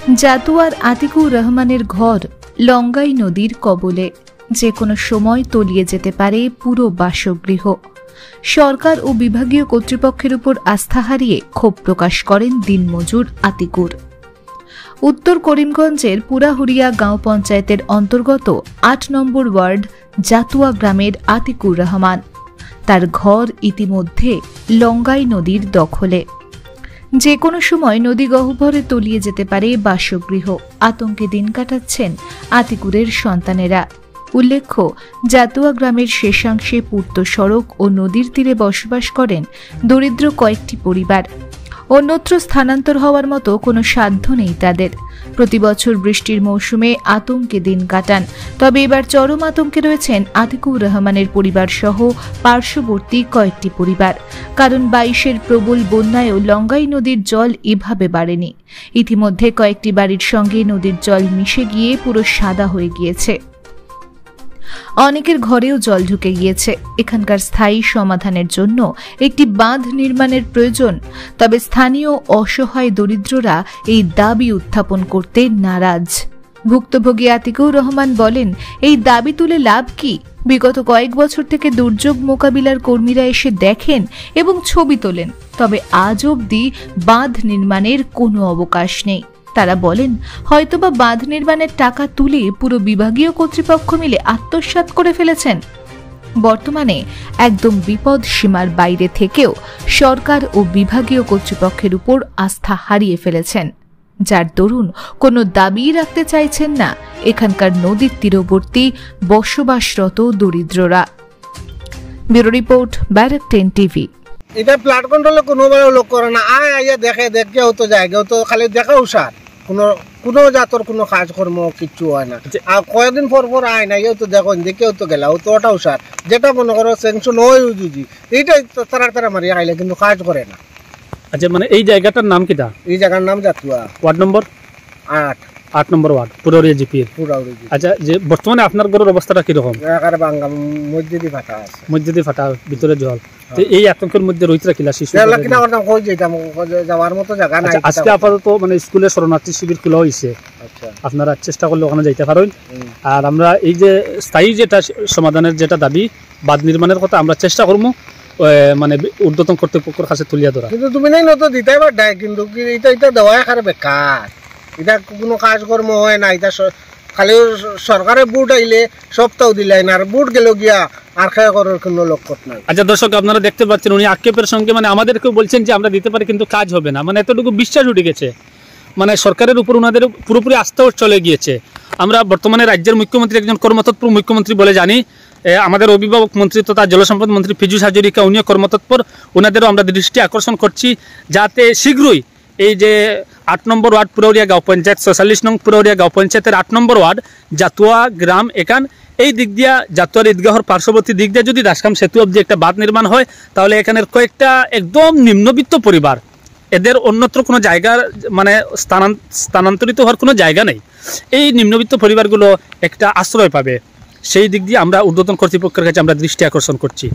জাতুয়ার আতিকুর রহমানের ঘর লঙ্গাই নদীর কবলে, যে কোনো সময় তলিয়ে যেতে পারে পুরো বাসগৃহ। সরকার ও বিভাগীয় কর্তৃপক্ষের উপর আস্থা হারিয়ে ক্ষোভ প্রকাশ করেন দিনমজুর আতিকুর। উত্তর করিমগঞ্জের পুরাহুরিয়া গাঁও পঞ্চায়েতের অন্তর্গত ৮ নম্বর ওয়ার্ড জাতুয়া গ্রামের আতিকুর রহমান। তার ঘর ইতিমধ্যে লঙ্গাই নদীর দখলে, যে কোনো সময় নদী গহ্বরে তলিয়ে যেতে পারে বাসগৃহ। আতঙ্কে দিন কাটাচ্ছেন আতিকুরের সন্তানেরা। উল্লেখ্য, জাতুয়া গ্রামের শেষাংশে পূর্ত সড়ক ও নদীর তীরে বসবাস করেন দরিদ্র কয়েকটি পরিবার। অন্যত্র স্থানান্তর হওয়ার মতো কোনো সাধ্য নেই তাদের। প্রতি বছর বৃষ্টির মৌসুমে আতঙ্কে দিন কাটান, তবে এবার চরম আতঙ্কে রয়েছেন আতিকুর রহমানের পরিবার সহ পার্শ্ববর্তী কয়েকটি পরিবার। কারণ ২২-এর প্রবল বন্যায়ও লঙ্গাই নদীর জল এভাবে বাড়েনি। ইতিমধ্যে কয়েকটি বাড়ির সঙ্গে নদীর জল মিশে গিয়ে পুরো সাদা হয়ে গিয়েছে। অনেকের ঘরেও জল ঢুকে গিয়েছে। এখানকার স্থায়ী সমাধানের জন্য একটি বাঁধ নির্মাণের প্রয়োজন। তবে স্থানীয় অসহায় দরিদ্ররা এই দাবি উত্থাপন করতে নারাজ। ভুক্তভোগী আতিকুর রহমান বলেন, এই দাবি তুলে লাভ কি? বিগত কয়েক বছর থেকে দুর্যোগ মোকাবিলার কর্মীরা এসে দেখেন এবং ছবি তোলেন, তবে আজ অবধি বাঁধ নির্মাণের কোনো অবকাশ নেই। তারা বলেন, হয়তোবা বাঁধ নির্মাণের টাকা তুলে পুরো বিভাগীয় কর্তৃপক্ষ মিলে আত্মসাৎ করে ফেলেছেন। বর্তমানে একদম বিপদ সীমার বাইরে থেকেও সরকার ও বিভাগীয় কর্তৃপক্ষের উপর আস্থা হারিয়ে ফেলেছেন, যার দরুন কোনো দাবি রাখতে চাইছেন না এখানকার নদীর তীরবর্তী বসবাসরত দরিদ্ররা। Bureau report, barrack 10 TV. এটা ফ্লাড কন্ট্রোলে কোনোবারও লোক করে না। আইয়া দেখে কেউ তো যায়, কেউ তো খালি দেখা উষার, কোনো জাতর কোনো কাজকর্ম কিচ্ছু হয় না। আর কয়েকদিন পর আয় না, কেউ তো দেখেন যে কেউ তো গেলা, তো ওটা উষার, যেটা মনে করো স্যাংশন হয় উজুজি, এইটাই তারা মারিয়া খাইলে কিন্তু কাজ করে না। আচ্ছা, মানে এই জায়গাটার নাম কিটা? এই জায়গার নাম জাতুয়া, ওয়ার্ড নম্বর 8 নম্বর ওয়ার্ড, পুরাউরিয়া জিপির। আচ্ছা, যে বর্তমানে আপনার ঘরের অবস্থাটা কিরকম? মসজিদে ফাটা আছে, মসজিদে ফাটা, ভিতরে জল। এই আতঙ্কের মধ্যে রইতরা কিলা শিশু যাওয়ার মতো জায়গা নাই। আজকে আপাতত মানে স্কুলে শরণার্থী শিবির খোলা হয়েছে, আপনারা চেষ্টা করলে ওখানে যাইতে পারেন। আর আমরা এই যে স্থায়ী যেটা সমাধানের যেটা দাবি বাঁধ নির্মাণের কথা, আমরা চেষ্টা করবো মানে ঊর্ধ্বতন কর্তৃপক্ষের কাছে তুলিয়া ধরা। কিন্তু তুমি নাই নত দিতে পারবে, কিন্তু এটা দেওয়া এখানে বেকার, এটা কোনো কাজকর্ম হয় না। এটা খালি সরকারের বুট আইলে সপ্তাহ দিলাই না, আর বুট গেল গিয়া আর খেয়া করার কোনো লক্ষ্য নাই। আচ্ছা দর্শক, আপনারা দেখতে পাচ্ছেন উনি আক্ষেপের সঙ্গে মানে আমাদেরকেও বলছেন যে আমরা দিতে পারি কিন্তু কাজ হবে না। মানে এতটুকু বিশ্বাস উঠে গেছে, মানে সরকারের উপর ওনাদের পুরোপুরি আস্থাও চলে গিয়েছে। আমরা বর্তমানে রাজ্যের মুখ্যমন্ত্রী একজন কর্মতৎপর মুখ্যমন্ত্রী বলে জানি। আমাদের অভিভাবক মন্ত্রী তথা জলসম্পদ মন্ত্রী পীযূষ হাজরিকা, উনিও কর্মতৎপর। ওনাদেরও আমরা দৃষ্টি আকর্ষণ করছি যাতে শীঘ্রই এই যে 8 নম্বর ওয়ার্ড পুরাউরিয়া গাঁও পঞ্চায়েত, 46 নং পুরাউরিয়া গাঁও পঞ্চায়েতের 8 নম্বর ওয়ার্ড জাতুয়া গ্রাম, এখান এই দিক দিয়া জাতুয়ার ঈদগাহর পার্শ্ববর্তী দিক দিয়ে যদি দাসকাম সেতু অবধি একটা বাঁধ নির্মাণ হয়, তাহলে এখানের কয়েকটা একদম নিম্নবিত্ত পরিবার, এদের অন্যত্র কোনো জায়গার মানে স্থানান্তরিত হওয়ার কোনো জায়গা নেই। এই নিম্নবিত্ত পরিবারগুলো একটা আশ্রয় পাবে। সেই দিক দিয়ে আমরা ঊর্ধ্বতন কর্তৃপক্ষের কাছে আমরা দৃষ্টি আকর্ষণ করছি।